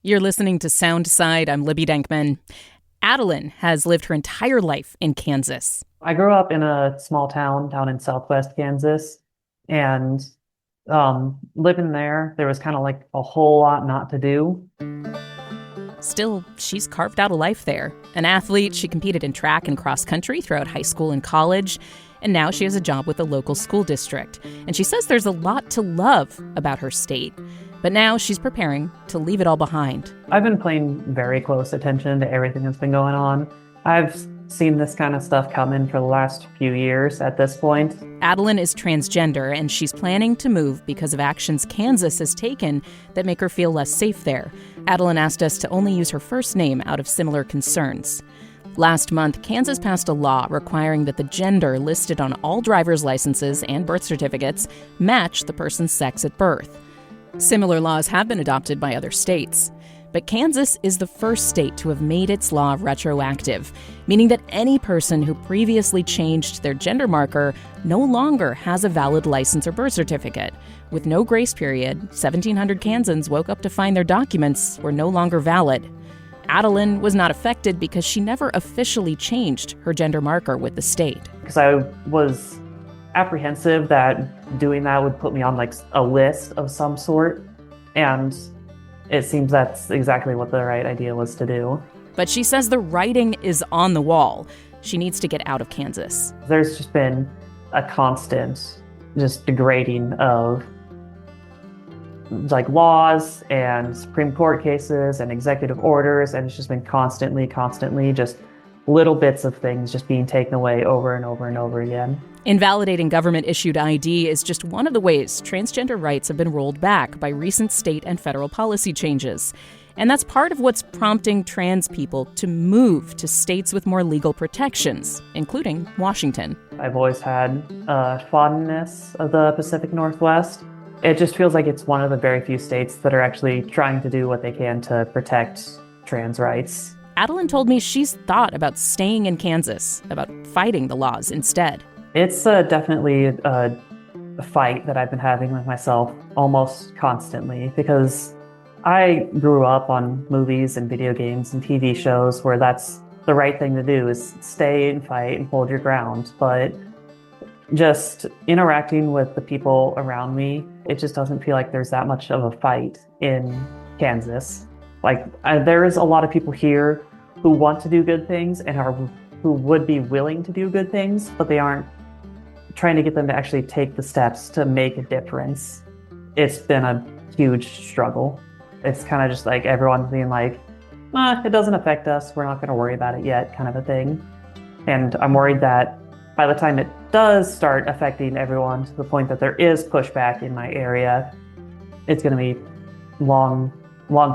You're listening to Soundside. I'm Libby Denkman. Adalyn has lived her entire life in Kansas. I grew up in a small town down in southwest Kansas, and living there was kind of like a whole lot not to do. Still, she's carved out a life there. An athlete, she competed in track and cross country throughout high school and college, and now she has a job with the local school district. And she says there's a lot to love about her state. But now she's preparing to leave it all behind. I've been paying very close attention to everything that's been going on. I've seen this kind of stuff coming for the last few years at this point. Adalyn is transgender, and she's planning to move because of actions Kansas has taken that make her feel less safe there. Adalyn asked us to only use her first name out of similar concerns. Last month, Kansas passed a law requiring that the gender listed on all driver's licenses and birth certificates match the person's sex at birth. Similar laws have been adopted by other states. But Kansas is the first state to have made its law retroactive, meaning that any person who previously changed their gender marker no longer has a valid license or birth certificate. With no grace period, 1,700 Kansans woke up to find their documents were no longer valid. Adalyn was not affected because she never officially changed her gender marker with the state. Because I was apprehensive that doing that would put me on like a list of some sort, and it seems that's exactly what the right idea was to do. But she says the writing is on the wall. She needs to get out of Kansas. There's just been a constant just degrading of like laws and Supreme Court cases and executive orders, and it's just been constantly just little bits of things just being taken away over and over and over again. Invalidating government-issued ID is just one of the ways transgender rights have been rolled back by recent state and federal policy changes. And that's part of what's prompting trans people to move to states with more legal protections, including Washington. I've always had a fondness of the Pacific Northwest. It just feels like it's one of the very few states that are actually trying to do what they can to protect trans rights. Adalyn told me she's thought about staying in Kansas, about fighting the laws instead. It's definitely a fight that I've been having with myself almost constantly, because I grew up on movies and video games and TV shows where that's the right thing to do, is stay and fight and hold your ground. But just interacting with the people around me, it just doesn't feel like there's that much of a fight in Kansas. There is a lot of people here who want to do good things and who would be willing to do good things, but they aren't trying to get them to actually take the steps to make a difference. It's been a huge struggle. It's kind of just like everyone being like, it doesn't affect us, we're not going to worry about it yet, kind of a thing. And I'm worried that by the time it does start affecting everyone to the point that there is pushback in my area, it's going to be long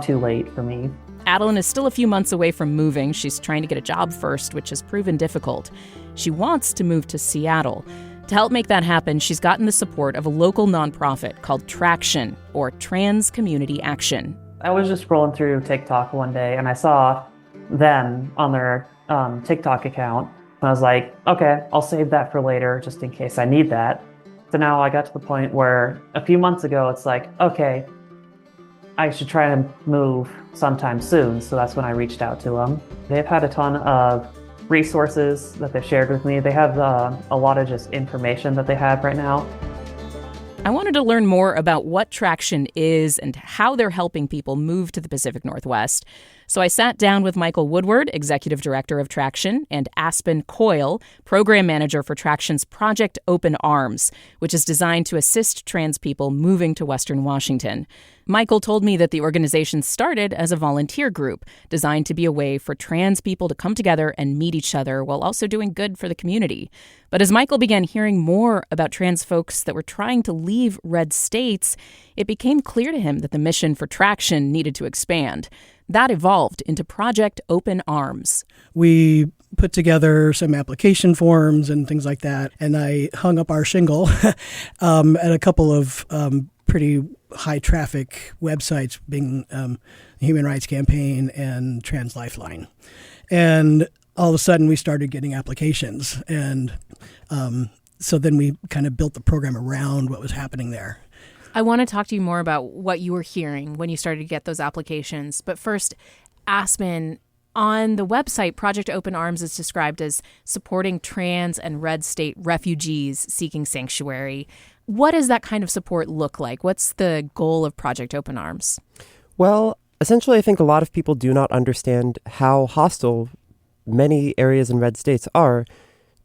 too late for me. Adalyn is still a few months away from moving. She's trying to get a job first, which has proven difficult. She wants to move to Seattle. To help make that happen, she's gotten the support of a local nonprofit called Traction, or Trans Community Action. I was just scrolling through TikTok one day, and I saw them on their TikTok account. And I was like, okay, I'll save that for later, just in case I need that. So now I got to the point where a few months ago, it's like, okay, I should try to move sometime soon. So that's when I reached out to them. They've had a ton of resources that they've shared with me. They have a lot of just information that they have right now. I wanted to learn more about what Traction is and how they're helping people move to the Pacific Northwest. So I sat down with Michael Woodward, executive director of Traction, and Aspen Coyle, program manager for Traction's Project Open Arms, which is designed to assist trans people moving to Western Washington. Michael told me that the organization started as a volunteer group designed to be a way for trans people to come together and meet each other while also doing good for the community. But as Michael began hearing more about trans folks that were trying to leave red states, it became clear to him that the mission for Traction needed to expand. That evolved into Project Open Arms. We put together some application forms and things like that, and I hung up our shingle at a couple of pretty high-traffic websites, being the Human Rights Campaign and Trans Lifeline. And all of a sudden, we started getting applications. And so then we kind of built the program around what was happening there. I want to talk to you more about what you were hearing when you started to get those applications. But first, Aspen, on the website, Project Open Arms is described as supporting trans and red state refugees seeking sanctuary. What does that kind of support look like? What's the goal of Project Open Arms? Well, essentially, I think a lot of people do not understand how hostile many areas in red states are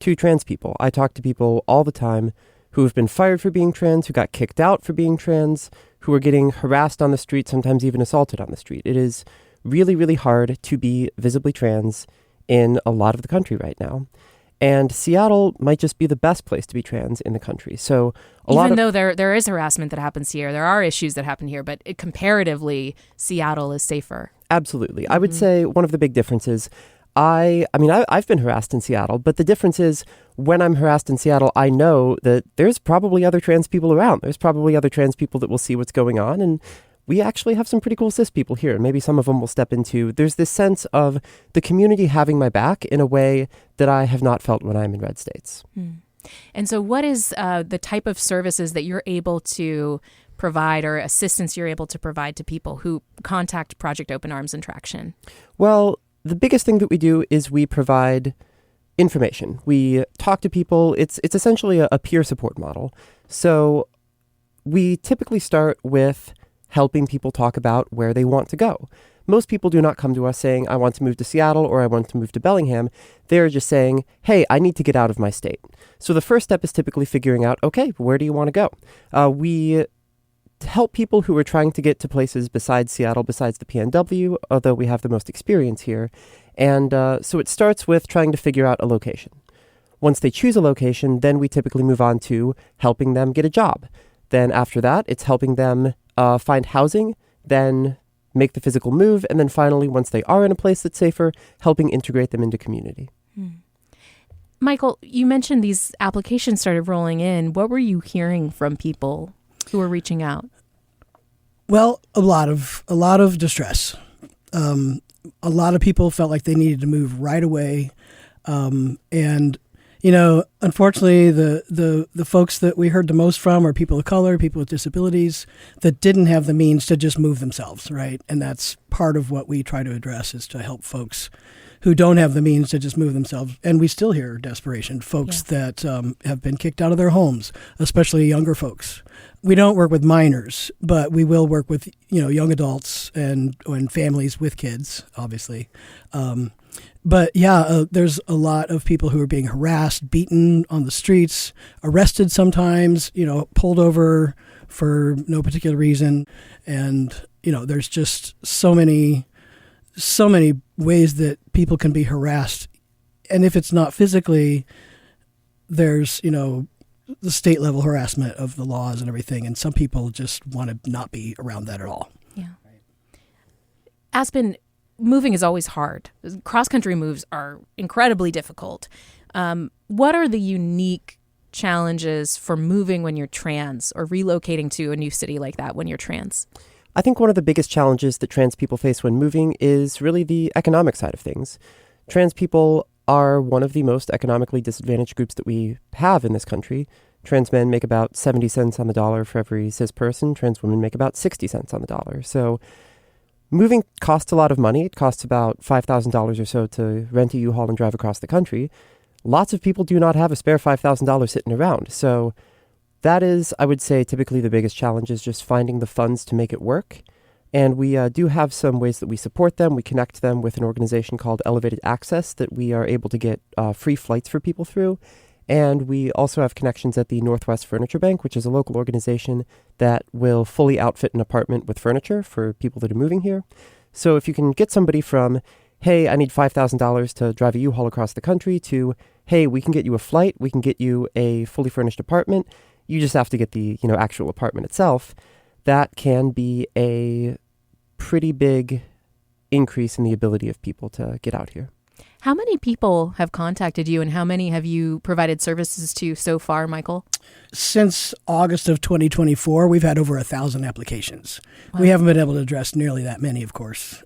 to trans people. I talk to people all the time who have been fired for being trans, who got kicked out for being trans, who are getting harassed on the street, sometimes even assaulted on the street. It is really, really hard to be visibly trans in a lot of the country right now. And Seattle might just be the best place to be trans in the country. So even though there is harassment that happens here, there are issues that happen here, but comparatively, Seattle is safer. Absolutely. I would say one of the big differences, I've been harassed in Seattle, but the difference is when I'm harassed in Seattle, I know that there's probably other trans people around. There's probably other trans people that will see what's going on. And we actually have some pretty cool cis people here. Maybe some of them will step into. There's this sense of the community having my back in a way that I have not felt when I'm in red states. And so what is the type of services that you're able to provide or assistance you're able to provide to people who contact Project Open Arms and Traction? Well, the biggest thing that we do is we provide information. We talk to people. It's essentially a peer support model. So we typically start with helping people talk about where they want to go. Most people do not come to us saying, I want to move to Seattle or I want to move to Bellingham. They're just saying, hey, I need to get out of my state. So the first step is typically figuring out, okay, where do you want to go? We help people who are trying to get to places besides Seattle, besides the PNW, although we have the most experience here. And so it starts with trying to figure out a location. Once they choose a location, then we typically move on to helping them get a job. Then after that, it's helping them find housing, then make the physical move, and then finally, once they are in a place that's safer, helping integrate them into community. Michael, you mentioned these applications started rolling in. What were you hearing from people who were reaching out? Well, a lot of distress. A lot of people felt like they needed to move right away, and unfortunately, the folks that we heard the most from are people of color, people with disabilities that didn't have the means to just move themselves, right? And that's part of what we try to address is to help folks who don't have the means to just move themselves. And we still hear desperation, folks that have been kicked out of their homes, especially younger folks. We don't work with minors, but we will work with young adults and families with kids, obviously. But there's a lot of people who are being harassed, beaten on the streets, arrested sometimes, pulled over for no particular reason. And, there's just so many ways that people can be harassed. And if it's not physically, there's, the state level harassment of the laws and everything. And some people just want to not be around that at all. Yeah. Aspen, moving is always hard. Cross-country moves are incredibly difficult. What are the unique challenges for moving when you're trans or relocating to a new city like that when you're trans? I think one of the biggest challenges that trans people face when moving is really the economic side of things. Trans people are one of the most economically disadvantaged groups that we have in this country. Trans men make about 70 cents on the dollar for every cis person. Trans women make about 60 cents on the dollar. So moving costs a lot of money. It costs about $5,000 or so to rent a U-Haul and drive across the country. Lots of people do not have a spare $5,000 sitting around. So that is, I would say, typically the biggest challenge is just finding the funds to make it work. And we do have some ways that we support them. We connect them with an organization called Elevated Access that we are able to get free flights for people through. And we also have connections at the Northwest Furniture Bank, which is a local organization that will fully outfit an apartment with furniture for people that are moving here. So if you can get somebody from, hey, I need $5,000 to drive a U-Haul across the country, to, hey, we can get you a flight, we can get you a fully furnished apartment, you just have to get the actual apartment itself, that can be a pretty big increase in the ability of people to get out here. How many people have contacted you and how many have you provided services to so far, Michael? Since August of 2024, we've had over 1,000 applications. Wow. We haven't been able to address nearly that many, of course.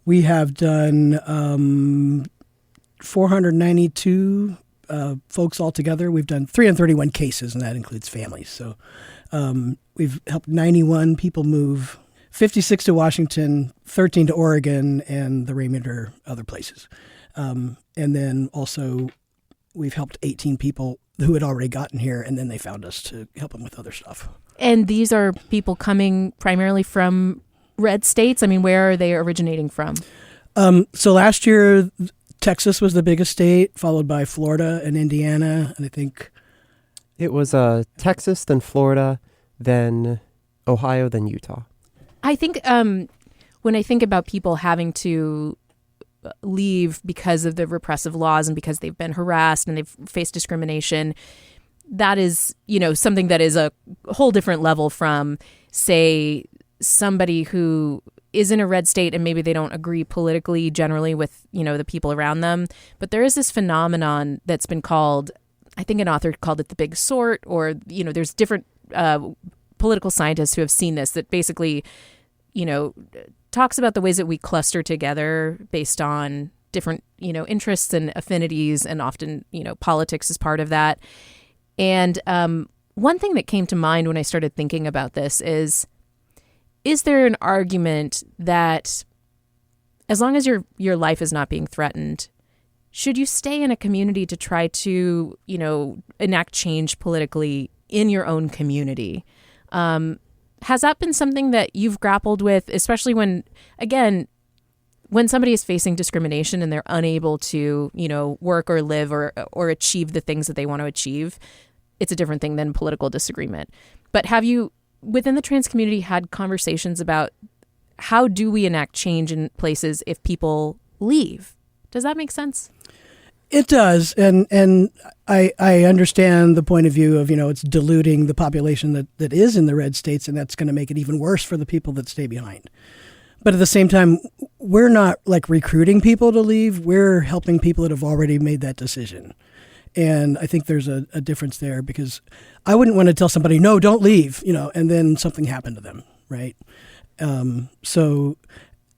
We have done 492 folks altogether. We've done 331 cases, and that includes families. So We've helped 91 people move, 56 to Washington, 13 to Oregon, and the remainder other places. And then also we've helped 18 people who had already gotten here, and then they found us to help them with other stuff. And these are people coming primarily from red states? I mean, where are they originating from? So last year, Texas was the biggest state, followed by Florida and Indiana, and I think It was Texas, then Florida, then Ohio, then Utah. I think when I think about people having to leave because of the repressive laws and because they've been harassed and they've faced discrimination, that is, something that is a whole different level from, say, somebody who is in a red state and maybe they don't agree politically generally with, the people around them. But there is this phenomenon that's been called, I think an author called it the big sort, or, there's different political scientists who have seen this, that basically, talks about the ways that we cluster together based on different, interests and affinities, and often, politics is part of that. And one thing that came to mind when I started thinking about this is there an argument that as long as your life is not being threatened, should you stay in a community to try to, enact change politically in your own community? Has that been something that you've grappled with, especially when somebody is facing discrimination and they're unable to, work or live or achieve the things that they want to achieve? It's a different thing than political disagreement. But have you, within the trans community, had conversations about how do we enact change in places if people leave? Does that make sense? It does, and I understand the point of view of, it's diluting the population that is in the red states, and that's going to make it even worse for the people that stay behind. But at the same time, we're not recruiting people to leave. We're helping people that have already made that decision. And I think there's a difference there, because I wouldn't want to tell somebody, no, don't leave, and then something happened to them, right? So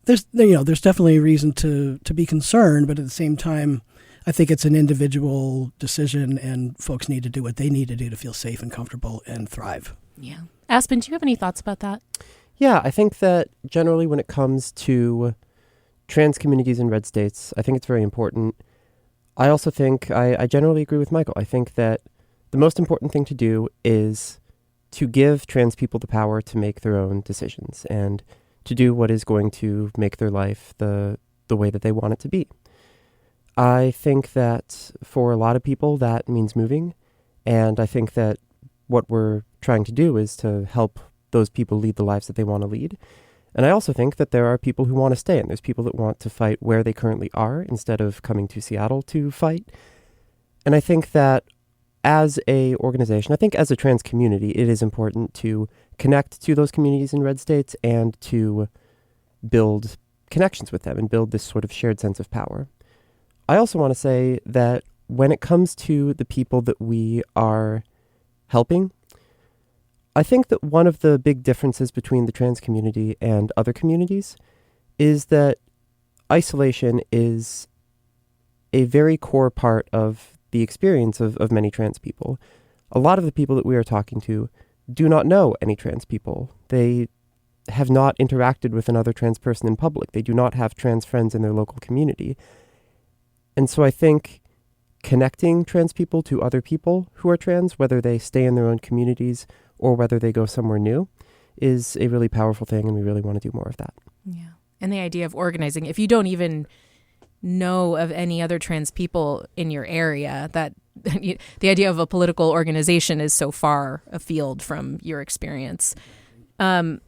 there's definitely a reason to be concerned, but at the same time, I think it's an individual decision, and folks need to do what they need to do to feel safe and comfortable and thrive. Yeah. Aspen, do you have any thoughts about that? Yeah, I think that generally when it comes to trans communities in red states, I think it's very important. I also think I generally agree with Michael. I think that the most important thing to do is to give trans people the power to make their own decisions and to do what is going to make their life the way that they want it to be. I think that for a lot of people that means moving, and I think that what we're trying to do is to help those people lead the lives that they want to lead. And I also think that there are people who want to stay, and there's people that want to fight where they currently are instead of coming to Seattle to fight. And I think that as a organization, I think as a trans community, it is important to connect to those communities in red states and to build connections with them and build this sort of shared sense of power. I also want to say that when it comes to the people that we are helping, I think that one of the big differences between the trans community and other communities is that isolation is a very core part of the experience of many trans people. A lot of the people that we are talking to do not know any trans people. They have not interacted with another trans person in public. They do not have trans friends in their local community. And so I think connecting trans people to other people who are trans, whether they stay in their own communities or whether they go somewhere new, is a really powerful thing, and we really want to do more of that. Yeah. And the idea of organizing, if you don't even know of any other trans people in your area, that the idea of a political organization is so far afield from your experience. Have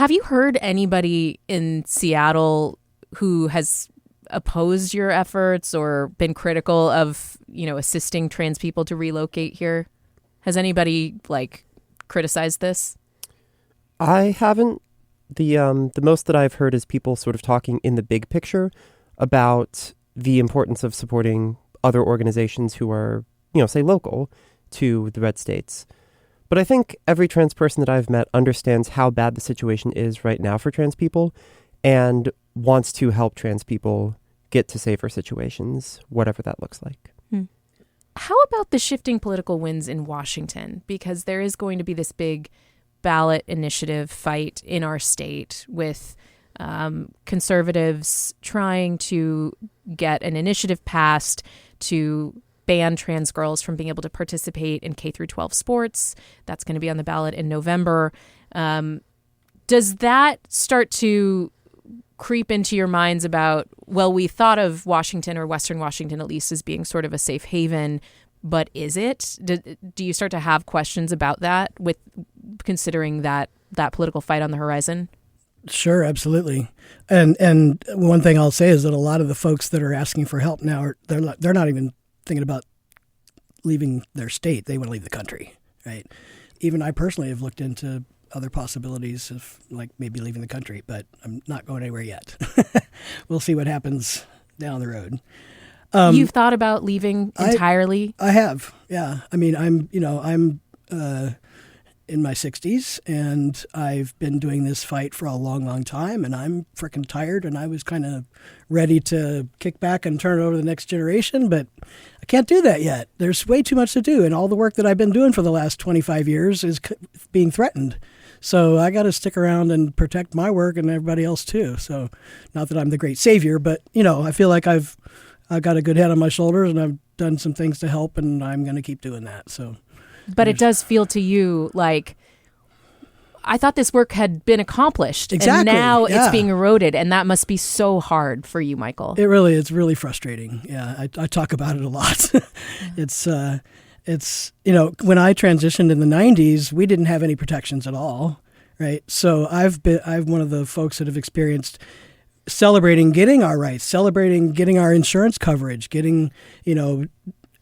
you heard anybody in Seattle who has opposed your efforts or been critical of, assisting trans people to relocate here? Has anybody criticized this? I haven't. The most that I've heard is people sort of talking in the big picture about the importance of supporting other organizations who are, say local to the red states. But I think every trans person that I've met understands how bad the situation is right now for trans people and wants to help trans people get to safer situations, whatever that looks like. How about the shifting political winds in Washington? Because there is going to be this big ballot initiative fight in our state with conservatives trying to get an initiative passed to ban trans girls from being able to participate in K through 12 sports. That's going to be on the ballot in November. Does that start to creep into your minds about, well, we thought of Washington, or Western Washington at least, as being sort of a safe haven, but is it? Do you start to have questions about that with considering that political fight on the horizon? Sure, absolutely. And one thing I'll say is that a lot of the folks that are asking for help now they're not even thinking about leaving their state. They want to leave the country, right? Even I personally have looked into other possibilities of like maybe leaving the country, but I'm not going anywhere yet. We'll see what happens down the road. You've thought about leaving entirely? I have, yeah. I mean, I'm in my 60s, and I've been doing this fight for a long, long time, and I'm freaking tired, and I was kind of ready to kick back and turn it over to the next generation, but I can't do that yet. There's way too much to do, and all the work that I've been doing for the last 25 years is being threatened. So I got to stick around and protect my work and everybody else too. So not that I'm the great savior, but, I feel like I've got a good head on my shoulders, and I've done some things to help, and I'm going to keep doing that. So. But it does feel to you like, I thought this work had been accomplished. Exactly. And now it's being eroded. And that must be so hard for you, Michael. It's really frustrating. Yeah, I talk about it a lot. It's when I transitioned in the 90s, we didn't have any protections at all, right? So I'm one of the folks that have experienced celebrating getting our rights, celebrating getting our insurance coverage, getting,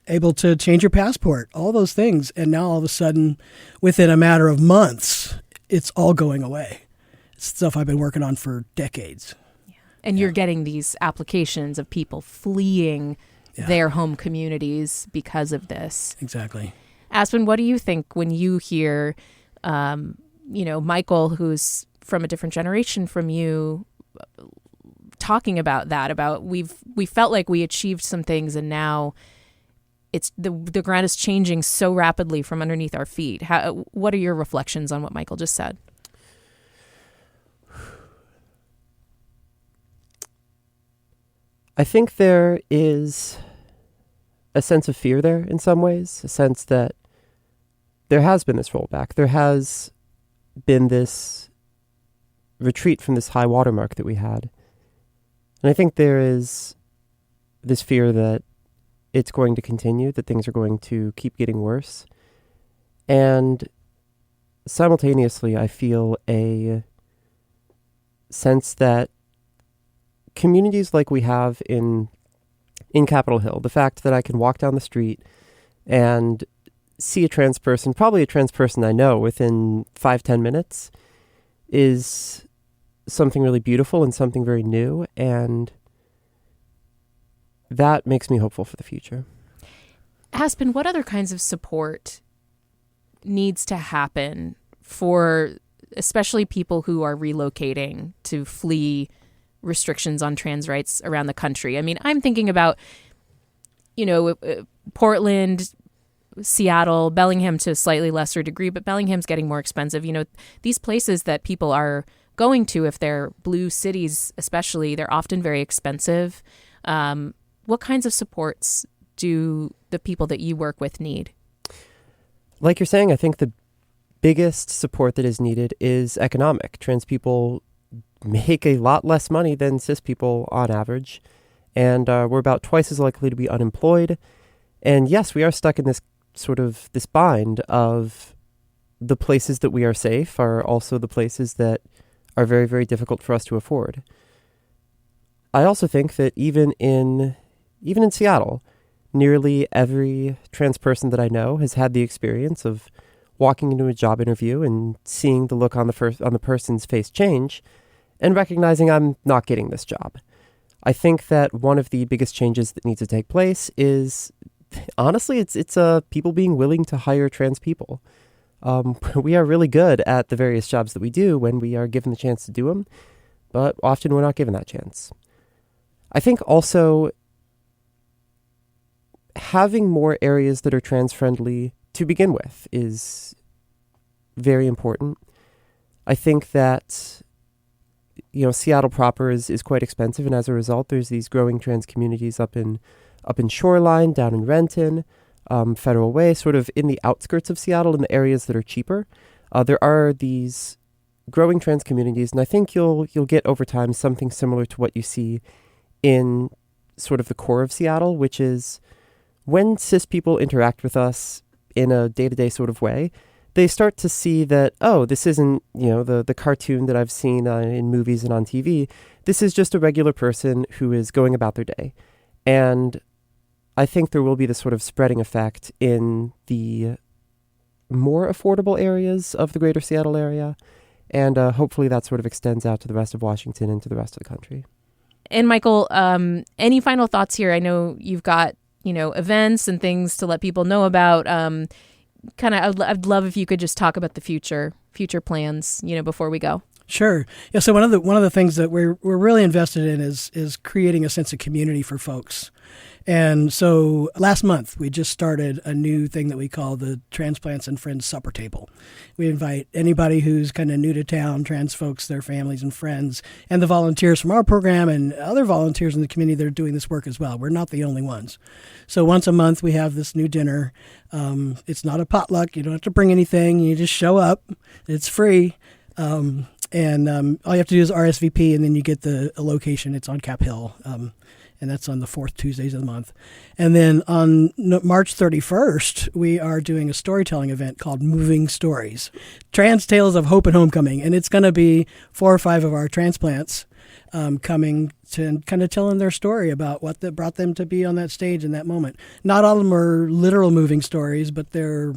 able to change your passport, all those things. And now all of a sudden, within a matter of months, it's all going away. It's stuff I've been working on for decades. Yeah. And you're getting these applications of people fleeing their home communities because of this. Exactly. Aspen, what do you think when you hear, Michael, who's from a different generation from you, talking about that, about we felt like we achieved some things, and now it's the ground is changing so rapidly from underneath our feet. What are your reflections on what Michael just said? I think there is a sense of fear there in some ways, a sense that there has been this rollback. There has been this retreat from this high watermark that we had. And I think there is this fear that it's going to continue, that things are going to keep getting worse. And simultaneously, I feel a sense that communities like we have in Capitol Hill, the fact that I can walk down the street and see a trans person, probably a trans person I know, within 5-10 minutes, is something really beautiful and something very new. And that makes me hopeful for the future. Aspen, what other kinds of support needs to happen for especially people who are relocating to flee restrictions on trans rights around the country? I mean, I'm thinking about, Portland, Seattle, Bellingham to a slightly lesser degree, but Bellingham's getting more expensive. These places that people are going to, if they're blue cities especially, they're often very expensive. What kinds of supports do the people that you work with need? Like you're saying, I think the biggest support that is needed is economic. Trans people make a lot less money than cis people on average, and we're about twice as likely to be unemployed. And yes, we are stuck in this bind of the places that we are safe are also the places that are very, very difficult for us to afford. I also think that even in Seattle, nearly every trans person that I know has had the experience of walking into a job interview and seeing the look on the person's face change and recognizing I'm not getting this job. I think that one of the biggest changes that needs to take place is, honestly, it's people being willing to hire trans people. We are really good at the various jobs that we do when we are given the chance to do them, but often we're not given that chance. I think also having more areas that are trans-friendly to begin with is very important. I think that, Seattle proper is quite expensive, and as a result, there's these growing trans communities up in Shoreline, down in Renton, Federal Way, sort of in the outskirts of Seattle, in the areas that are cheaper. There are these growing trans communities, and I think you'll get over time something similar to what you see in sort of the core of Seattle, which is when cis people interact with us in a day-to-day sort of way, they start to see that, oh, this isn't, the cartoon that I've seen in movies and on TV. This is just a regular person who is going about their day. And I think there will be this sort of spreading effect in the more affordable areas of the greater Seattle area. And hopefully that sort of extends out to the rest of Washington and to the rest of the country. And Michael, any final thoughts here? I know you've got, events and things to let people know about. I'd love if you could just talk about the future plans, before we go. Sure. Yeah. So one of the things that we're really invested in is creating a sense of community for folks. And so last month, we just started a new thing that we call the Transplants and Friends Supper Table. We invite anybody who's kind of new to town, trans folks, their families and friends, and the volunteers from our program and other volunteers in the community that are doing this work as well. We're not the only ones. So once a month, we have this new dinner. It's not a potluck. You don't have to bring anything. You just show up. It's free. And all you have to do is RSVP, and then you get a location. It's on Cap Hill. And that's on the fourth Tuesdays of the month. And then on March 31st, we are doing a storytelling event called Moving Stories, Trans Tales of Hope and Homecoming. And it's going to be 4 or 5 of our transplants coming to kind of telling their story about what that brought them to be on that stage in that moment. Not all of them are literal moving stories, but they're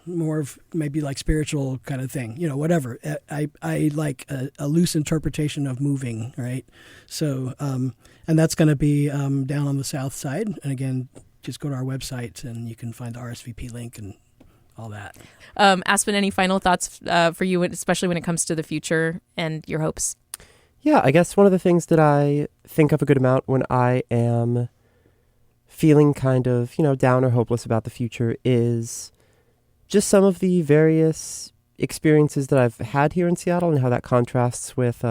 more of maybe like spiritual kind of thing, whatever. I like a loose interpretation of moving, right? So, and that's going to be down on the south side. And again, just go to our website and you can find the RSVP link and all that. Aspen, any final thoughts for you, especially when it comes to the future and your hopes? Yeah, I guess one of the things that I think of a good amount when I am feeling kind of, down or hopeless about the future is just some of the various experiences that I've had here in Seattle and how that contrasts with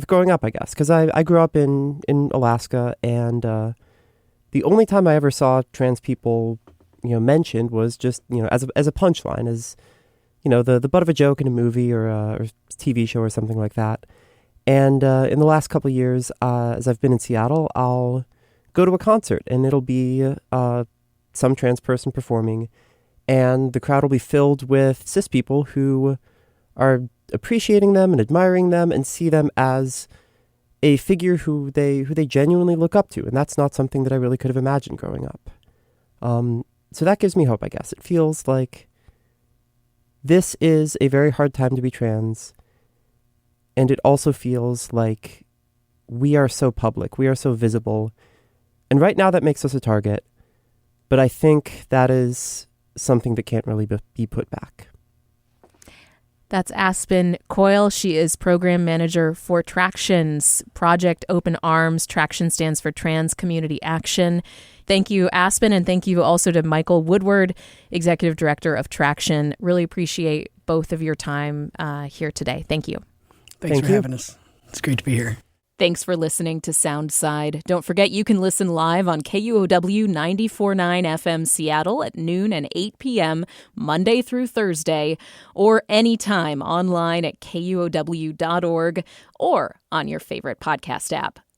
growing up, I guess. Because I grew up in Alaska, and the only time I ever saw trans people, mentioned was just, as a punchline, as, the butt of a joke in a movie or a TV show or something like that. And in the last couple of years, as I've been in Seattle, I'll go to a concert, and it'll be some trans person performing, and the crowd will be filled with cis people who are appreciating them and admiring them and see them as a figure who they genuinely look up to. And that's not something that I really could have imagined growing up. So that gives me hope, I guess. It feels like this is a very hard time to be trans. And it also feels like we are so public, we are so visible. And right now that makes us a target. But I think that is something that can't really be put back. That's Aspen Coyle. She is program manager for Traction's Project Open Arms. Traction stands for Trans Community Action. Thank you, Aspen, and thank you also to Michael Woodward, executive director of Traction. Really appreciate both of your time here today. Thank you. Thanks for having us. It's great to be here. Thanks for listening to Soundside. Don't forget you can listen live on KUOW 94.9 FM Seattle at noon and 8 p.m. Monday through Thursday, or anytime online at KUOW.org or on your favorite podcast app.